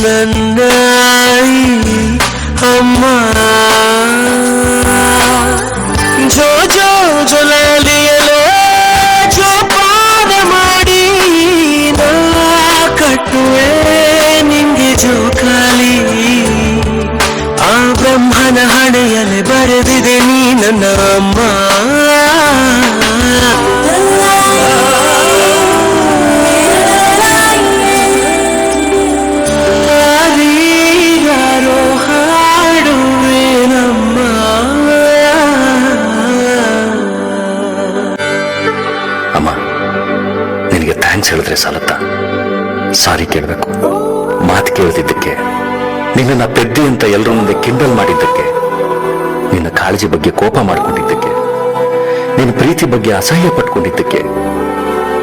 ನನ್ನ ಅಮ್ಮ ಜೋ ಜೋ ಜೊಲಾಲಿಯಲೇ ಜೋಪಾನ ಮಾಡಿ ನಾ ಕಟ್ಟುವೆ ನಿಂಗೆ ಜೋಕಾಲಿ ಆ ಬ್ರಹ್ಮನ ಹಣೆಯಲ್ಲಿ ಬರೆದಿದೆ ನೀ ನನ್ನ ಅಮ್ಮ ಹೇಳಿದ್ರೆ ಸಾಲತ್ತ ಸಾರಿ ಕೇಳಬೇಕು ಮಾತು ಕೇಳ್ತಿದ್ದಕ್ಕೆ ನಿನ್ನ ಪೆದ್ದಿ ಅಂತ ಎಲ್ಲರ ಮುಂದೆ ಕಿಂಡಲ್ ಮಾಡಿದ್ದಕ್ಕೆ ನಿನ್ನ ಕಾಳಜಿ ಬಗ್ಗೆ ಕೋಪ ಮಾಡ್ಕೊಂಡಿದ್ದಕ್ಕೆ ನಿನ್ನ ಪ್ರೀತಿ ಬಗ್ಗೆ ಅಸಹ್ಯ ಪಟ್ಕೊಂಡಿದ್ದಕ್ಕೆ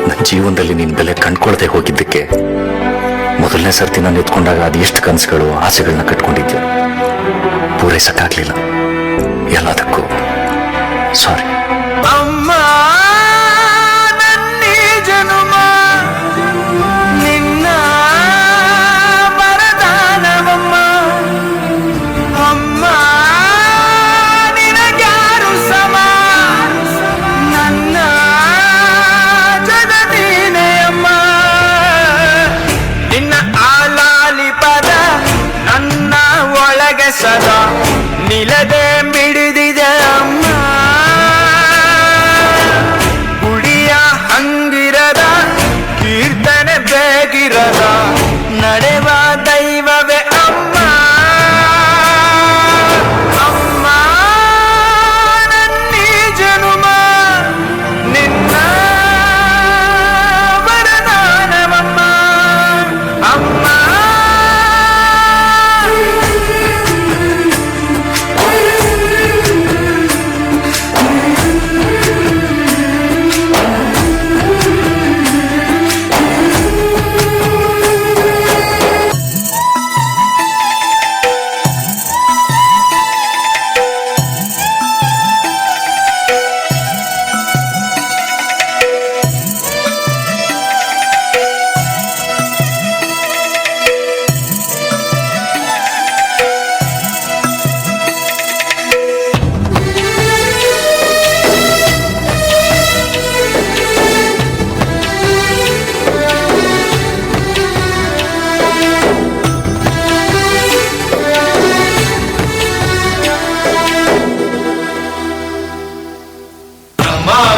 ನನ್ನ ಜೀವನದಲ್ಲಿ ನಿನ್ನ ಬೆಲೆ ಕಂಡ್ಕೊಳ್ದೆ ಹೋಗಿದ್ದಕ್ಕೆ ಮೊದಲನೇ ಸರ್ತಿ ನಾನು ಎತ್ಕೊಂಡಾಗ ಅದೆಷ್ಟು ಕನಸುಗಳು ಆಸೆಗಳನ್ನ ಕಟ್ಕೊಂಡಿದ್ದೆ ಪೂರೈಸಕ್ಕಾಗ್ಲಿಲ್ಲ ಎಲ್ಲದಕ್ಕೂ ಸಾರಿ ಅಮ್ಮ ಸದಾ ನಿಲದೆ ಮಿಡಿದಿದೆ ಅಮ್ಮ ಗುಡಿಯ ಹಂಗಿರದ ಕೀರ್ತನೆ ಬೇಗಿರದ ನಡೆವ ದೈವವೇ ಅಮ್ಮ ಅಮ್ಮ ನನ್ನೀ ಜನುಮ ನಿನ್ನ ವರದಾನವಮ್ಮ ಅಮ್ಮ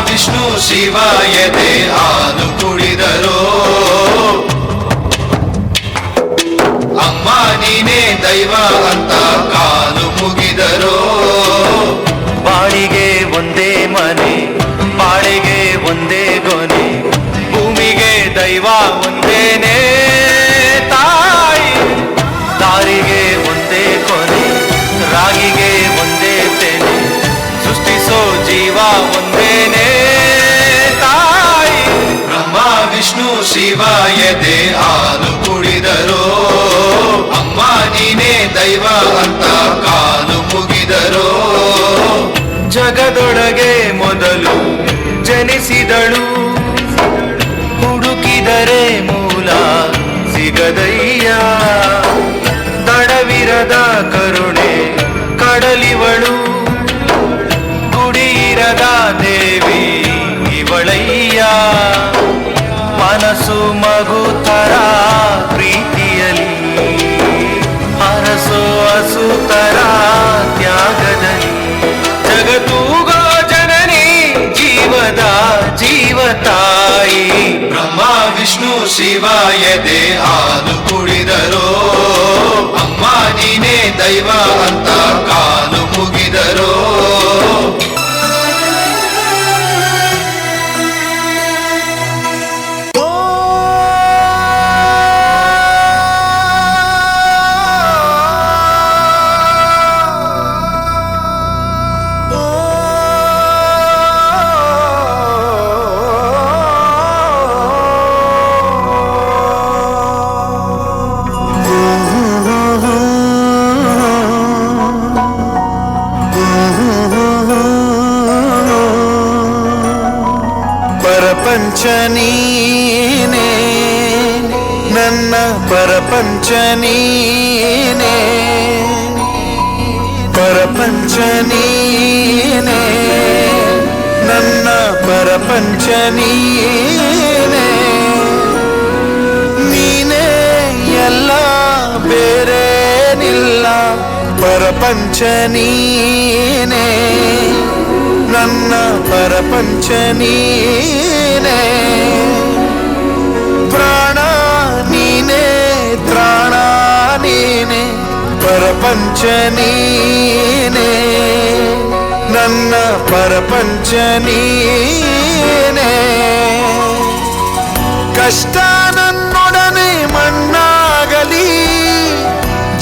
ವಿಷ್ಣು ಶಿವಾಯದೆ ಹಾಲು ಕುಡಿದರೋ ಅಮ್ಮ ನೀನೇ ದೈವ ಅಂತ ಕಾಲು ಮುಗಿದರೋ ಬಾಳಿಗೆ ಒಂದೇ ಮನೆ ಬಾಳಿಗೆ ಒಂದೇ ಗೊನೆ ಭೂಮಿಗೆ ದೈವ ಒಂದೇನೆ ತಾಯಿ ದಾರಿಗೆ ಒಂದೇ ಕೊನೆ ರಾಗಿಗೆ ಒಂದೇ ತೆನೆ ಸೃಷ್ಟಿಸೋ ಜೀವ ಒಂದೇನೆ ತಾಯಿ ಬ್ರಹ್ಮ ವಿಷ್ಣು ಶಿವಾಯದೆ ಹಾಲು ಕುಡಿದರೋ ಅಮ್ಮ ನೀನೇ ದೈವ ಅಂತ ಕಾಲು ಮುಗಿದರೋ ಜಗದೊಳಗೆ ಮೊದಲು ಜನಿಸಿದಳು ಹುಡುಕಿದರೆ ಮೂಲ ಸಿಗದಯ್ಯ ತಡವಿರದ ಕರುಣೆ ಕಡಲಿವಳು ಗುಡಿಯಿರದ ದೇವಿ ಇವಳಯ್ಯ ಮನಸ್ಸು ಮಗು ತರ ಪ್ರೀತಿಯಲಿ ಅರಸು ಹಸುತರ ತ್ಯಾಗದಲ್ಲಿ ಜಗತ್ತೂಗೋ ಜನನಿ ಜೀವದ ಜೀವತಾಯಿ ಬ್ರಹ್ಮ ವಿಷ್ಣು ಶಿವಾಯದೆ ಹಾಲು ಕುಡಿದರೋ ಅಮ್ಮ ನೀನೇ ದೈವ ಅಂತ ಕಾಲು ಮುಗಿದರೋ ಪ್ರಪಂಚ ನೀನೇ ನನ್ನ ಪರಪಂಚ ನೀನೇ ಪರಪಂಚ ನೀನೇ ನನ್ನ ಪರಪಂಚ ನೀನೇ ನೀನೇ ಎಲ್ಲ ಬೇರೇನಿಲ್ಲ ಪರಪಂಚ ನೀನೇ ನನ್ನ ಪರಪಂಚ ನೀನೇ ಪ್ರಾಣ ನೀನೇ ತ್ರಾಣ ನೀನೇ ಪರಪಂಚ ನೀನೇ ನನ್ನ ಪರಪಂಚ ನೀನೇ ಕಷ್ಟ ನನ್ನೊಡನೆ ಮಣ್ಣಾಗಲಿ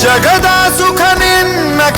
ಜಗದ ಸುಖ